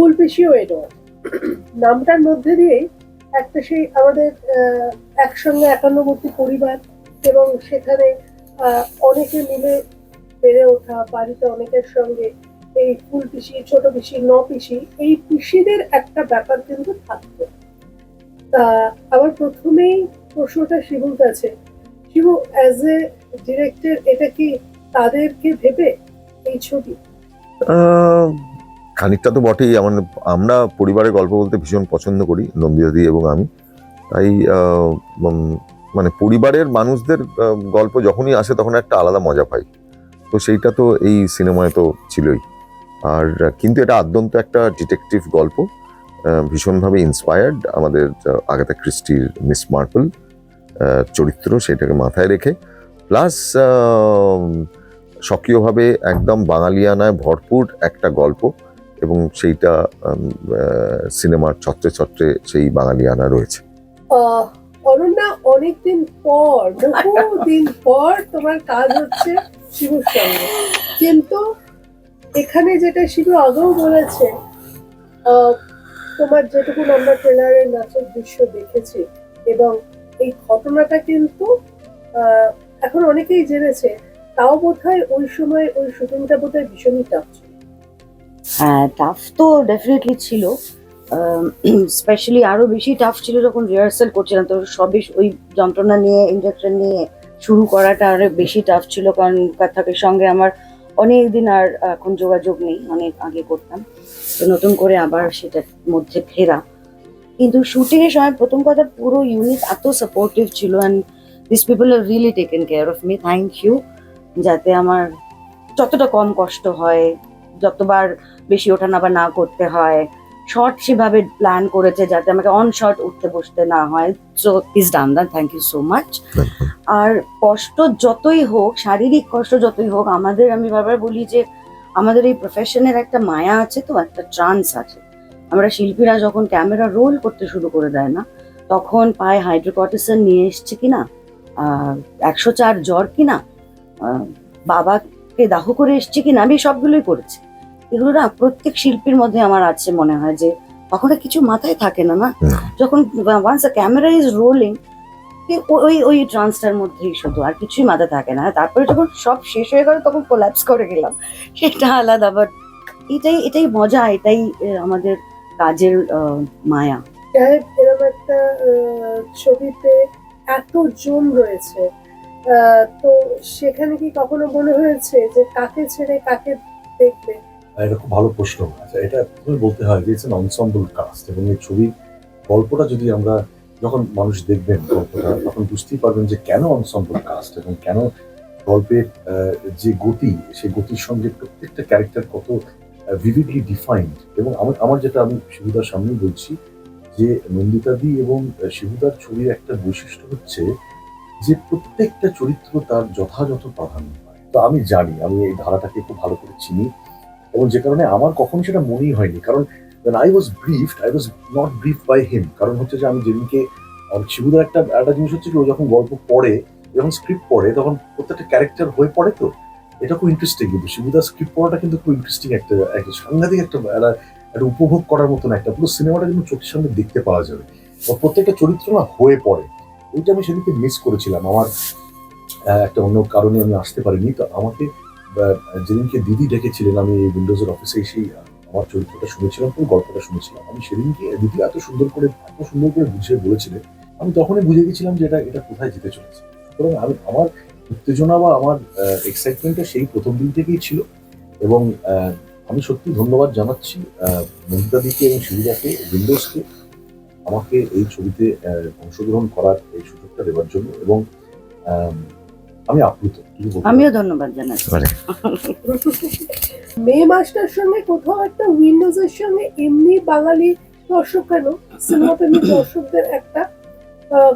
ফুলপিসি ওয়েডর নামটার মধ্যে দিয়েই একটা সেই আমাদের একসঙ্গে একান্নবর্তী পরিবার, এবং সেখানে অনেকে মিলে বেড়ে ওঠা, বাড়িতে অনেকের সঙ্গে এই ফুল পিসি, ছোট পিসি, ন পিসি, এই পিসিদের একটা ব্যাপার কিন্তু থাকতো। তা আমার প্রথমেই প্রশ্নটা শিবুর কাছে। শিবু, অ্যাজ এ ডিরেক্টর, এটা কি তাদেরকে ভেবে এই ছবি? খানিকটা তো বটেই। আমরা পরিবারের গল্প বলতে ভীষণ পছন্দ করি, নন্দিতাদি এবং আমি। তাই মানে পরিবারের মানুষদের গল্প যখনই আসে তখন একটা আলাদা মজা পাই। তো সেইটা তো এই সিনেমায় তো ছিলই। আর কিন্তু এটা আদ্যন্ত একটা ডিটেকটিভ গল্প, ভীষণভাবে ইন্সপায়ার্ড আমাদের আগাথা ক্রিস্টির মিস মার্পল চরিত্র, সেটাকে মাথায় রেখে, প্লাস স্বকীয়ভাবে একদম বাঙালিয়ানায় ভরপুর একটা গল্প, এবং সেইটা সিনেমার ছত্রে ছত্রে সেই বাঙালিয়ানা রয়েছে। অনন্যা, অনেকদিন পর, বহুদিন পর তোমার কাজ হচ্ছে শিবুর সঙ্গে, কিন্তু এখানে যেটা শিবু আগেও বলেছে, তোমার যেটুকু আমরা ট্রেলারের নাচের দৃশ্য দেখেছি, এবং এই ঘটনাটা কিন্তু এখন অনেকেই জেনেছে, তাও বোধহয় ওই সময় ওই শুটিংটা বোধহয় ভীষণই টাফ ছিল। হ্যাঁ, টাফ তো ডেফিনেটলি ছিল। স্পেশালি আরো বেশি টাফ ছিল যখন রিহার্সাল করছিলাম, তো সবই ওই যন্ত্রণা নিয়ে, ইনজেকশন নিয়ে শুরু করাটা আরো বেশি টাফ ছিল, কারণ কথাকের সঙ্গে আমার অনেক দিন আর এখন যোগাযোগ নেই, অনেক আগে করতাম, তো নতুন করে আবার সেটার মধ্যে ফেরা। কিন্তু শুটিং এর সময় প্রথম কথা, পুরো ইউনিট এত সাপোর্টিভ ছিল, and this people have really taken care of me, thank you. যাতে আমার যতটা কম কষ্ট হয়, যতবার বেশি ওঠানামা না করতে হয়, শর্ট সেভাবে প্ল্যান করেছে যাতে আমাকে অন শর্ট উঠতে বসতে না হয়। So is done that, thank you so much. আর কষ্ট যতই হোক, শারীরিক কষ্ট যতই হোক, আমাদের, আমি বারবার বলি যে আমাদের এই প্রফেশনের একটা মায়া আছে, তো একটা ট্রান্স আছে। আমরা শিল্পীরা যখন ক্যামেরা রোল করতে শুরু করে দেয় না, তখন পায়ে হাইড্রোকর্টিসন নিয়ে এসছে কিনা, 104 জ্বর কিনা, বাবাকে দাহ করে এসছে কিনা, আমি সবগুলোই করেছি। এগুলো না প্রত্যেক শিল্পীর মধ্যে আমার আছে মনে হয়, যে তখন কিছু মাথায় থাকে না, যখন once a camera is rolling, ওই ওই ট্রান্সটার মধ্যেই শুধু, আর কিছুই মাথায় থাকে না। তারপরে যখন সব শেষ হয়ে গেল তখন কোল্যাপস করে গেলাম, সেটা আলাদা। বাট এটাই মজা, এটাই আমাদের কাজের মায়া। এরকম একটা ছবিতে এত জন রয়েছে, তো সেখানে কি কখনো মনে হয়েছে যে কাকে ছেড়ে কাকে দেখবে? এটা খুব ভালো প্রশ্ন। আচ্ছা, এটা প্রথমে বলতে হয় যে ইটস অ্যান এনসেম্বল কাস্ট, এবং এই ছবির গল্পটা যদি আমরা, যখন মানুষ দেখবেন গল্পটা, তখন বুঝতেই পারবেন যে কেন এনসেম্বল কাস্ট, এবং কেন গল্পের যে গতি, সেই গতির সঙ্গে প্রত্যেকটা ক্যারেক্টার কত ভিভিডলি ডিফাইন্ড। এবং আমার যেটা, আমি শিবুদার সামনেই বলছি, যে নন্দিতাদি এবং শিবুদার ছবির একটা বৈশিষ্ট্য হচ্ছে যে প্রত্যেকটা চরিত্র তার যথাযথ প্রাধান্য পায়। তো আমি জানি, আমি এই ধারাটাকে খুব ভালো করে চিনি, এবং যে কারণে আমার কখনো সেটা মনেই হয়নি। কারণ when I was briefed, I was not briefed by him. কারণ হচ্ছে যে আমি যেদিনকে শিবুদার একটা জিনিস হচ্ছে কি, ও যখন গল্প পড়ে, যখন স্ক্রিপ্ট পড়ে, তখন প্রত্যেকটা ক্যারেক্টার হয়ে পড়ে। তো এটা খুব ইন্টারেস্টিং, কিন্তু শিবুদার স্ক্রিপ্ট পড়াটা কিন্তু খুব ইন্টারেস্টিং, একটা সাংঘাতিক একটা উপভোগ করার মতন, একটা পুরো সিনেমাটা কিন্তু চোখের সামনে দেখতে পাওয়া যাবে, প্রত্যেকটা চরিত্র না হয়ে পড়ে। ওইটা আমি সেদিনকে মিস করেছিলাম। আমার একটা অন্য কারণে আমি আসতে পারিনি। তো আমাকে যেদিনকে দিদি ডেকেছিলেন, আমি উইন্ডোজের অফিসে এসেই আমার চরিত্রটা শুনেছিলাম, পুরো গল্পটা শুনেছিলাম। আমি সেদিনকে দিদি এত সুন্দর করে বুঝিয়ে বলেছিলেন, আমি তখনই বুঝে গেছিলাম যে এটা কোথায় যেতে চলেছে। সুতরাং আমার উত্তেজনা বা আমার এক্সাইটমেন্টটা সেই প্রথম দিন থেকেই ছিল। এবং আমি সত্যি ধন্যবাদ জানাচ্ছি নন্দিতাদিকে এবং শিবুদাকে, উইন্ডোজকে, আমাকে এই ছবিতে অংশগ্রহণ করার এই সুযোগটা দেওয়ার জন্য। এবং আমি আপ্লুত। আমিও ধন্যবাদ জানাচ্ছি। মে মাসটার সঙ্গে কোথাও একটা উইন্ডোজের সঙ্গে এমনি বাঙালি দর্শক কেন, সিনেমা প্রেমী দর্শকদের একটা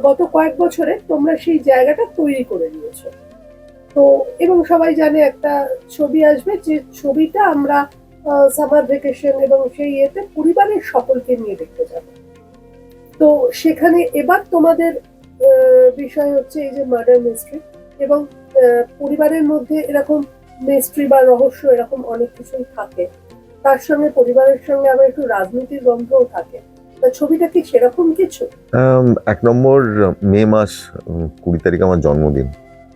গত কয়েক বছরে তোমরা সেই জায়গাটা তৈরি করে নিয়েছো। তো এবং সবাই জানে একটা ছবি আসবে, যে ছবিটা আমরা সামার ভ্যাকেশন এবং সেই ইয়েতে পরিবারের সকলকে নিয়ে দেখতে যাবো। তো সেখানে এবার তোমাদের বিষয় হচ্ছে এই যে মার্ডার মিস্ট্রি, এবং পরিবারের মধ্যে এরকম মিস্ট্রি বা রহস্য এরকম অনেক কিছুই থাকে। তার সঙ্গে পরিবারের সঙ্গে আবার একটু রাজনীতির গন্ধও থাকে। তা ছবিটা কি সেরকম কিছু? এক নম্বর, মে মাস, 20 তারিখ আমার জন্মদিন,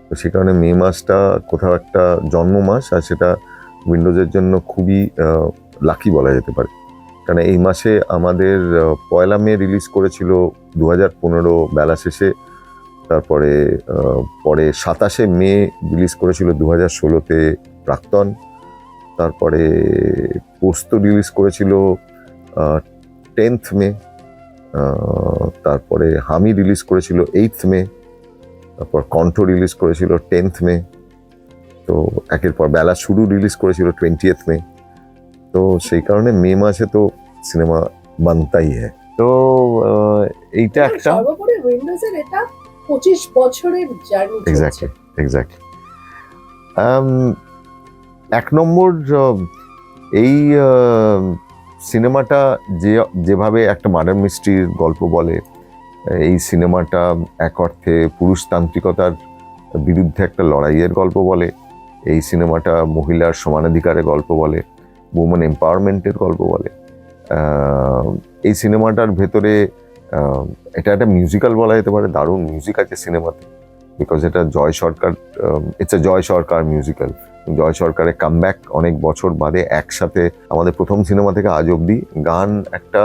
তো সে কারণে মে মাসটা কোথাও একটা জন্ম মাস, আর সেটা উইন্ডোজের জন্য খুবই লাকি বলা যেতে পারে। কারণ এই মাসে আমাদের 1 মে রিলিজ করেছিল 2015 বেলা শেষে, তারপরে পরে 27 মে রিলিজ করেছিল 2016-তে প্রাক্তন, তারপরে পোস্ত রিলিজ করেছিল 10th মে, তারপরে হামি রিলিজ করেছিল 8th মে, তারপর কণ্ঠ রিলিজ করেছিল 10th মে, তো একের পর বেলা শুরু রিলিজ করেছিল 20th মে। তো সেই কারণে মে মাসে তো সিনেমা বানতাই হ্যাঁ। তো এইটা একটা সর্বোপরি উইন্ডোজের এটা 25 বছরের জার্নি। Exactly exactly. এক নম্বর, এই সিনেমাটা যেভাবে একটা মার্ডার মিস্ট্রির গল্প বলে, এই সিনেমাটা এক অর্থে পুরুষতান্ত্রিকতার বিরুদ্ধে একটা লড়াইয়ের গল্প বলে, এই সিনেমাটা মহিলার সমানাধিকারের গল্প বলে, উমেন এম্পাওয়ারমেন্টের গল্প বলে। এই সিনেমাটার ভেতরে এটা একটা মিউজিক্যাল বলা যেতে পারে, দারুণ মিউজিক আছে সিনেমাতে, বিকজ এটা জয় সরকার, it's a Joy Sarkar musical. জয় সরকারের কামব্যাক অনেক বছর বাদে একসাথে, আমাদের প্রথম সিনেমা থেকে আজ অবধি গান একটা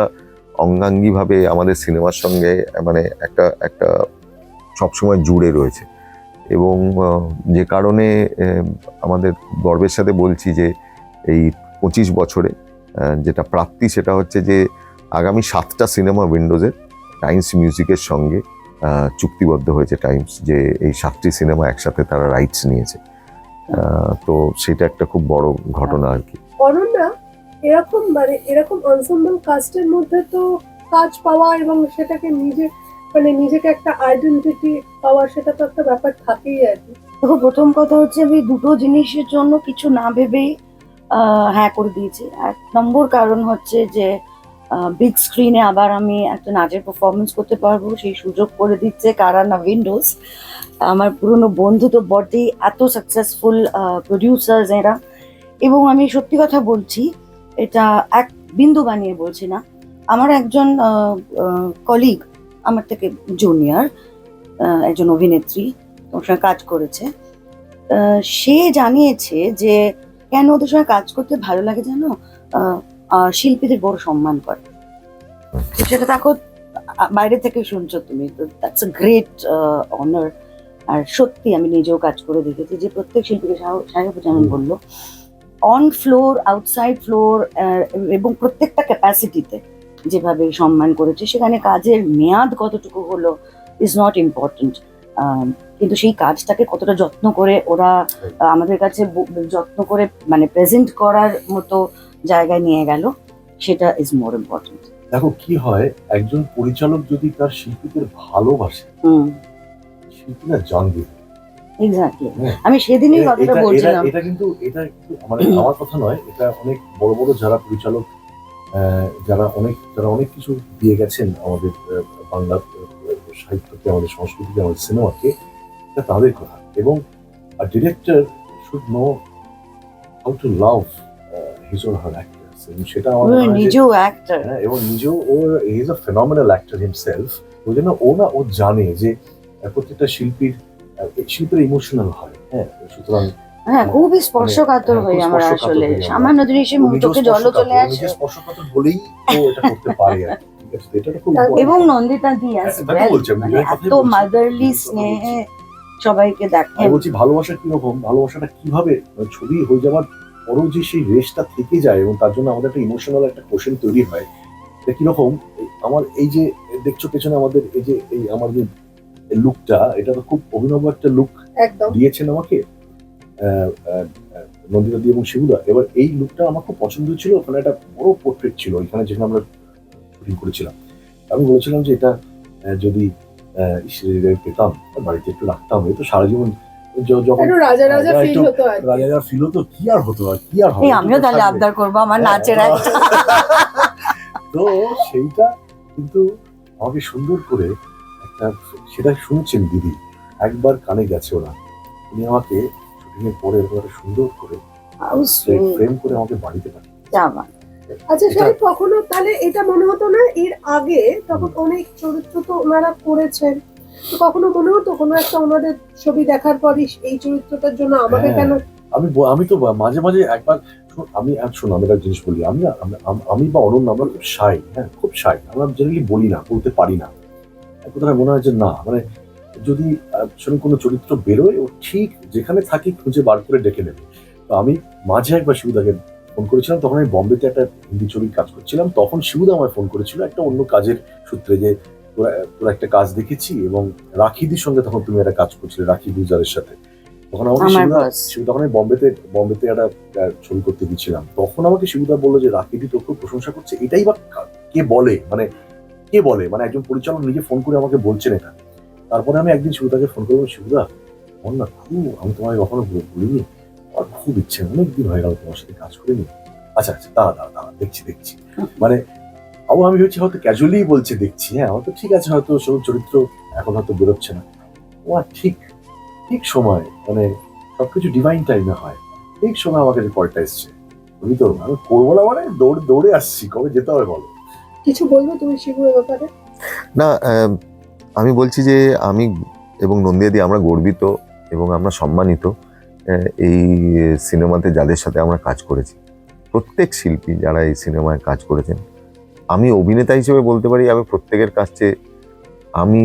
অঙ্গাঙ্গিভাবে আমাদের সিনেমার সঙ্গে মানে একটা সবসময় জুড়ে রয়েছে। এবং যে কারণে আমাদের গর্বের সাথে বলছি যে এই 25 বছরে যেটা প্রাপ্তি, সেটা হচ্ছে যে আগামী 7টা সিনেমা উইন্ডোজের টাইমস মিউজিকের সঙ্গে চুক্তিবদ্ধ হয়েছে টাইমস, যে এই 7টি সিনেমা একসাথে তারা রাইটস নিয়েছে। তো সেটা একটা খুব বড় ঘটনা আর কি। অনন্যা, এরকম এনসেম্বল কাস্টের মধ্যে তো কাজ পাওয়া এবং সেটাকে নিজেকে একটা আইডেন্টিটি পাওয়া, সেটা তো একটা ব্যাপার থাকেই আর কি। দেখো, প্রথম কথা হচ্ছে আমি দুটো জিনিসের জন্য কিছু না ভেবেই হ্যাঁ করে দিয়েছি। 1 নম্বর কারণ হচ্ছে যে বিগ স্ক্রিনে আবার আমি একটা নাচের পারফরমেন্স করতে পারবো, সেই সুযোগ করে দিচ্ছে কারা না, উইন্ডোজ। আমার পুরনো বন্ধু তো বটেই, এত সাকসেসফুল প্রডিউসার্স এরা। এবং আমি সত্যি কথা বলছি, এটা এক বিন্দু বানিয়ে বলছি না, আমার একজন কলিগ, আমার থেকে জুনিয়র একজন অভিনেত্রী, ওর সঙ্গে কাজ করেছে, সে জানিয়েছে যে কেন ওদের সঙ্গে কাজ করতে ভালো লাগে জানো, শিল্পীদের বড় সম্মান করে। তো সেটা দেখো, বাইরে থেকে শুনছো তুমি, তো দ্যাটস আ গ্রেট অনার। আর সত্যি আমি নিজেও কাজ করে দেখেছি যে প্রত্যেক শিল্পীকে, সাহেব যেমন বললো, অন ফ্লোর, আউটসাইড ফ্লোর এবং প্রত্যেকটা ক্যাপাসিটিতে যেভাবে সম্মান করেছে, সেখানে কাজের মেয়াদ কতটুকু হলো ইজ নট ইম্পর্টেন্ট, কিন্তু সেই কাজটাকে কতটা যত্ন করে ওরা আমাদের কাছে যত্ন করে মানে প্রেজেন্ট করার মতো জায়গায় নিয়ে গেল, সেটা ইজ মোর ইম্পর্টেন্ট। দেখো কি হয়, একজন পরিচালক যদি তার শিল্পীদের ভালোবাসে, শিল্পীরা জান দিবে। এক্স্যাক্টলি, আমি সেদিনই কথাটা বলছিলাম। এটা কিন্তু মানে আমার কথা নয়, এটা অনেক বড় বড় যারা পরিচালক, যারা অনেক কিছু দিয়ে গেছেন আমাদের বাংলা সাহিত্যকে, আমাদের সংস্কৃতিকে, আমাদের সিনেমাকে, এটা তাদের কথা। এবং director should know how to love his or her actors, এবং সেটা আমাদের নিজেও অ্যাক্টর, এবং নিজেও ও is a phenomenal actor himself. ওই জন্য ও জানে যে প্রত্যেকটা শিল্পীর ইমোশনাল হয়। হ্যাঁ, সুতরাং হ্যাঁ, খুবই স্পর্শকাতর হই আমরা আসলে, সামান্য জিনিসে মুখে জল চলে আসে। স্পর্শকাতর বলেই ও এটা করতে পারে আর কি। ঠিক আছে, এটা খুব এবং নন্দিতা দি as well, এত মাদারলি স্নেহে সবাইকে দেখেন। আমি বলছি ভালোবাসা কিরকম, ভালোবাসাটা কিভাবে ছবি হয়ে যাওয়ার পরও যে সেই রেশটা থেকে যায়, এবং তার জন্য আমাদের একটা ইমোশনাল একটা কোশ্চেন তৈরি হয়। এটা কিরকম, আমার এই যে দেখছো পেছনে আমাদের এই আমার যে লুকটা, এটা তো খুব অভিনব একটা লুক দিয়েছেন আমাকে নন্দিতা দি এবং শিবুদা। এবার এই লুকটা আমার খুব পছন্দ ছিল। ওখানে একটা বড় পোর্ট্রেট ছিল এখানে, যেখানে আমরা শুটিং করেছিলাম। আমি বলেছিলাম যে এটা যদি পেতাম, বাড়িতে একটু রাখতাম, এই তো সারা জীবন যখন রাজা ফিল হতো, কি আর হতো, আর কি আর হবে। আমিও তাহলে আবদার করবো আমার নাচের একটা। তো সেইটা কিন্তু আমাকে সুন্দর করে একটা, সেটা শুনছেন দিদি, একবার কানে গেছে ওরা, উনি আমাকে শুটিং এর পরে সুন্দর করে ফ্রেম করে আমাকে বাড়িতে পাঠিয়ে। আচ্ছা এটা- সাহেব, কখনো তাহলে এটা মনে হতো না এর আগে তখন অনেক চরিত্র তো ওনারা করেছেন, তো কখনো মনে হতো কোনো একটা ওনাদের ছবি দেখার পরই এই চরিত্রটার জন্য আমাকে হ্যাঁ, কেন? আমি তো মাঝে মাঝে একবার শোনো, আমি একটা জিনিস বলি, আমি না আমি বা অনন্য আমরা খুব শাই, হ্যাঁ খুব শাই, আমরা জেনারেলি বলি না, বলতে পারি না। কোথায় মনে হয় যে না মানে যদি সেরকম কোনো চরিত্র বেরোয় ও ঠিক যেখানে থাকি খুঁজে বার করে ডেকে নেবে। তো আমি মাঝে একবার শিবুদাকে ফোন করেছিলাম, তখন আমি বম্বেতে একটা হিন্দি ছবির কাজ করছিলাম, তখন শিবুদা আমায় ফোন করেছিল একটা অন্য কাজের সূত্রে, যে তোরা একটা কাজ দেখেছি, এবং রাখিদির সঙ্গে তখন তুমি একটা কাজ করছিলে, রাখি গুজারের সাথে। তখন আমাকে আমার শিবুদা boss। তখন আমি বম্বেতে একটা ছবি করতে গেছিলাম, তখন আমাকে শিবুদা বললো যে রাখিদি তোর খুব প্রশংসা করছে। এটাই বা কে বলে, কে বলে, মানে একজন পরিচালক নিজে ফোন করে আমাকে বলছেন এটা। তারপরে আমি একদিন শিবুদাকে ফোন করবো, শিবুদা বল না, খুব আমি তোমায় কখনো বলিনি, আমার খুব ইচ্ছে, অনেকদিন হয়ে গেল তোমার সাথে কাজ করিনি। আচ্ছা আচ্ছা, দাঁড়া দেখছি মানে আমি হচ্ছে হয়তো ক্যাজুয়ালি বলছে দেখছি, হ্যাঁ হয়তো ঠিক আছে, হয়তো সব চরিত্র এখন হয়তো বেরোচ্ছে না, আমার ঠিক ঠিক সময় মানে সবকিছু ডিভাইন টাইমে হয়, ঠিক সময় আমাকে যে কলটা এসছে, তুমি তো আমি করবো না মানে দৌড়ে আসছি, কবে যেতে হবে বলো। কিছু বলবে তুমি শিবু এ ব্যাপারে? না, আমি বলছি যে আমি এবং নন্দিয়াদি আমরা গর্বিত এবং আমরা সম্মানিত এই সিনেমাতে যাদের সাথে আমরা কাজ করেছি, প্রত্যেক শিল্পী যারা এই সিনেমায় কাজ করেছেন। আমি অভিনেতা হিসেবে বলতে পারি আমি প্রত্যেকের কাছে, আমি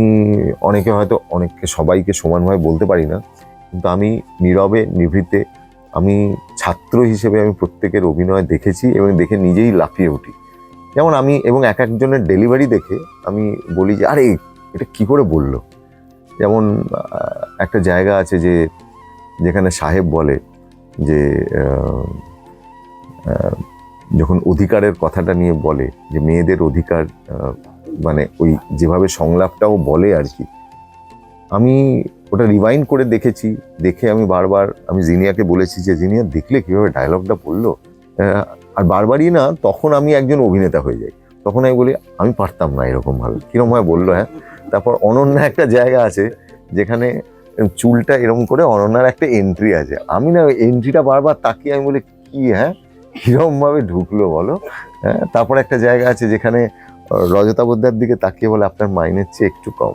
অনেককে সবাইকে সমানভাবে বলতে পারি না, কিন্তু আমি নীরবে নিভৃতে আমি ছাত্র হিসেবে আমি প্রত্যেকের অভিনয় দেখেছি এবং দেখে নিজেই লাফিয়ে উঠি। যেমন আমি এবং এক একজনের ডেলিভারি দেখে আমি বলি যে আরে এটা কি করে বললো। যেমন একটা জায়গা আছে যেখানে সাহেব বলে যে যখন অধিকারের কথাটা নিয়ে বলে যে মেয়েদের অধিকার, মানে ওই যেভাবে সংলাপটাও বলে আর কি, আমি ওটা রিভাইন্ড করে দেখেছি। দেখে আমি বারবার আমি জিনিয়াকে বলেছি যে জিনিয়া দেখলে কিভাবে ডায়লগটা বললো, আর বারবারই না তখন আমি একজন অভিনেতা হয়ে যাই। তখন আমি বলি আমি পারতাম না এরকম ভাবে, কিরকম ভাবে বললো। হ্যাঁ, তারপর অনন্যা একটা জায়গা আছে যেখানে চুলটা এরকম করে অনন্যার একটা এন্ট্রি আছে, আমি না ওই এন্ট্রিটা বারবার তাকিয়ে আমি বলি কি হ্যাঁ কিরকম ভাবে ঢুকলো বলো। হ্যাঁ, তারপর একটা জায়গা আছে যেখানে রজতা বোদ্দার দিকে তাকিয়ে বলে আপনার মাইনের চেয়ে একটু কম।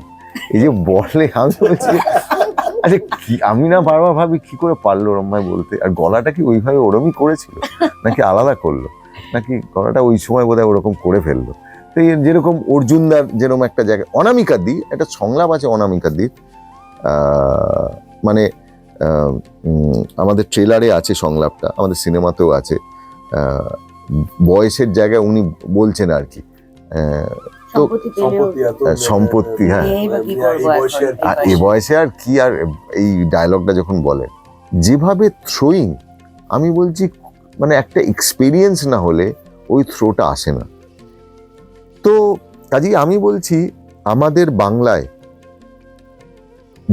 এই যে বলে আমি বলছি আচ্ছা কি, আমি না বারবার ভাবি কি করে পারলো ওরম ভাই বলতে, আর গলাটা কি ওইভাবে ওরমই করেছিল নাকি আলাদা করলো, নাকি গলাটা ওই সময় বোধহয় ওরকম করে ফেললো। তো যেরকম অর্জুনদার যেরকম একটা জায়গায় অনামিকা দি একটা সংলাপ আছে, অনামিকা দির মানে আমাদের ট্রেলারে আছে সংলাপটা, আমাদের সিনেমাতেও আছে। বয়সের জায়গায় উনি বলছেন আর কি, তো সম্পত্তি, হ্যাঁ আর এ বয়সে আর কি, আর এই ডায়লগটা যখন বলেন যেভাবে থ্রোয়িং, আমি বলছি মানে একটা এক্সপিরিয়েন্স না হলে ওই থ্রোটা আসে না। তো কাজেই আমি বলছি আমাদের বাংলায়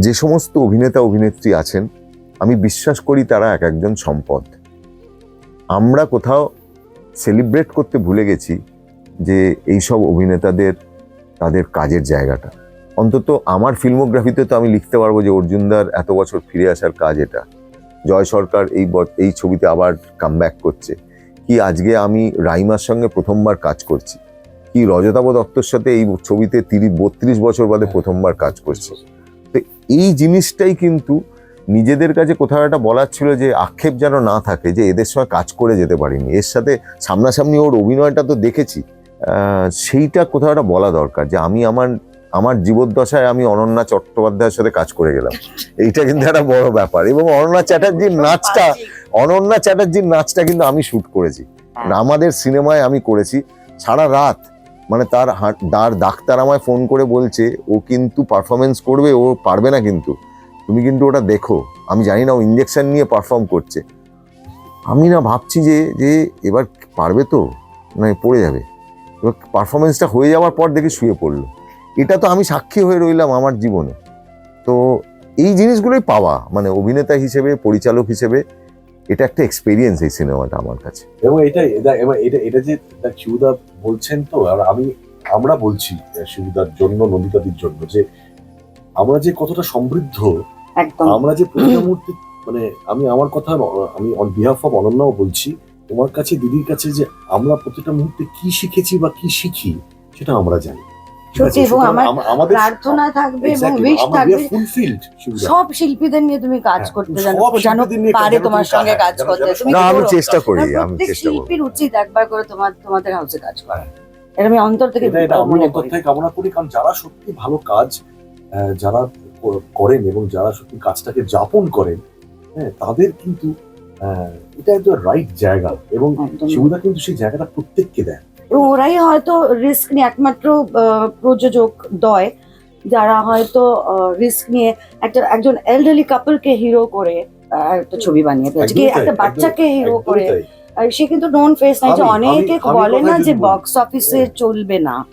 যে সমস্ত অভিনেতা অভিনেত্রী আছেন আমি বিশ্বাস করি তারা এক একজন সম্পদ। আমরা কোথাও সেলিব্রেট করতে ভুলে গেছি যে এইসব অভিনেতাদের তাদের কাজের জায়গাটা। অন্তত আমার ফিল্মোগ্রাফিতে তো আমি লিখতে পারবো যে অর্জুনদার এত বছর ফিরে আসার কাজ এটা, জয় সরকার এই ছবিতে আবার কামব্যাক করছে, কি আজকে আমি রাইমার সঙ্গে প্রথমবার কাজ করছি, কি রজতাভ দত্তর সাথে এই ছবিতে 32 বছর বাদে প্রথমবার কাজ করছে। তো এই জিনিসটাই কিন্তু নিজেদের কাছে কোথাও একটা বলার ছিল যে আক্ষেপ যেন না থাকে যে এদের সঙ্গে কাজ করে যেতে পারিনি, এর সাথে সামনাসামনি ওর অভিনয়টা তো দেখেছি, সেইটা কোথাও একটা বলা দরকার যে আমি আমার জীবদ্দশায় আমি অনন্যা চট্টোপাধ্যায়ের সাথে কাজ করে গেলাম। এইটা কিন্তু একটা বড় ব্যাপার। এবং অনন্যা চ্যাটার্জির নাচটা কিন্তু আমি শুট করেছি, আমাদের সিনেমায় আমি করেছি সারা রাত। মানে তার ডাক্তার আমায় ফোন করে বলছে ও কিন্তু পারফরমেন্স করবে, ও পারবে না কিন্তু তুমি কিন্তু ওটা দেখো। আমি জানি না ও ইঞ্জেকশন নিয়ে পারফর্ম করছে, আমি না ভাবছি যে এবার পারবে তো না পড়ে যাবে, এবার পারফরমেন্সটা হয়ে যাওয়ার পর দেখে শুয়ে পড়লো। এটা তো আমি সাক্ষী হয়ে রইলাম আমার জীবনে। তো এই জিনিসগুলোই পাওয়া, মানে অভিনেতা হিসেবে পরিচালক হিসেবে এটা একটা এক্সপেরিয়েন্স এই সিনেমাটা আমার কাছে। এবং এটা যে শিবুদা বলছেন, তো আর আমরা বলছি শিবুদার জন্য, নন্দিতাদির জন্য, যে আমরা যে কতটা সমৃদ্ধ, আমরা যে প্রতিটা মুহূর্তে, মানে আমি আমার কথা আমি অন বিহাফ অফ অনন্যাও বলছি, তোমার কাছে, দিদির কাছে, যে আমরা প্রতিটা মুহূর্তে কি শিখেছি বা কি শিখি সেটা আমরা জানি। ঠিক সত্যি, আছে? এবং সুতরাং আমার আমাদের প্রার্থনা থাকবে এবং Exactly, উইশ আমরা থাকবে fulfilled, শিবুদা। সব শিল্পীদের নিয়ে তুমি কাজ হ্যাঁ, করতে সব জানো, জানো শিল্পীদের নিয়ে পারে যেন তোমার তুমি সঙ্গে কাজ- কাজ যেন- করতে, যেন তুমি না আমি করো। চেষ্টা করি, কারণ আমি প্রত্যেক চেষ্টা করবো। শিল্পীর উচিত একবার করে তোমাদের হাউসে কাজ করা। এটা আমি অন্তর থেকে এটা আমি মনে অন্তর করি। থেকে কামনা করি, কারণ যারা সত্যি ভালো কাজ যারা করেন এবং যারা সত্যি কাজটাকে যাপন করেন, হ্যাঁ, তাদের কিন্তু এটা একটা রাইট জায়গা, এবং একদম। শিবুদা কিন্তু সেই জায়গাটা প্রত্যেককে দেয়। এবং ওরাই হয়তো রিস্ক নিয়ে, একমাত্র প্রযোজক দয় যারা হয়তো রিস্ক নিয়ে একজন এল্ডারলি কাপলকে হিরো করে একটা ছবি বানিয়ে ফেলছে, কি একদমই তাই, একটা বাচ্চাকে হিরো একদমই করে। তাই। আর সে কিন্তু নোন ফেস নাই, যে আমি- অনেকে আমি বলে কথাই না যদি যে বলি। বক্স অফিসে চলবে না,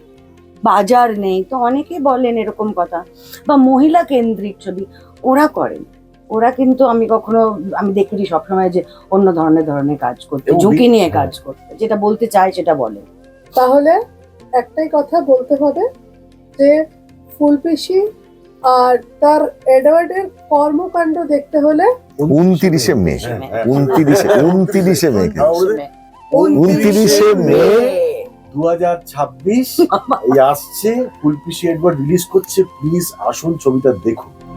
বাজার নেই, তো অনেকে বলেন এরকম কথা, বা মহিলা কেন্দ্রিক ছবি ওরা করেন। ওরা কিন্তু আমি দেখিনি সবসময় যে অন্য ধরনের কাজ করতে, এবং ঝুঁকি নিয়ে হ্যাঁ। কাজ করতে, যেটা বলতে চায় সেটা বলে। তাহলে একটাই কথা বলতে হবে যে ফুলপিসি আর তার এডওয়ার্ডের কর্মকাণ্ড দেখতে হলে 29শে মে। হ্যাঁ, হ্যাঁ। 29শে মে কিন্তু। 29শে মে মে। 2026 এই আসছে, ফুলপিসি এডওয়ার্ড রিলিজ করছে, প্লিজ আসুন ছবিটা দেখুন।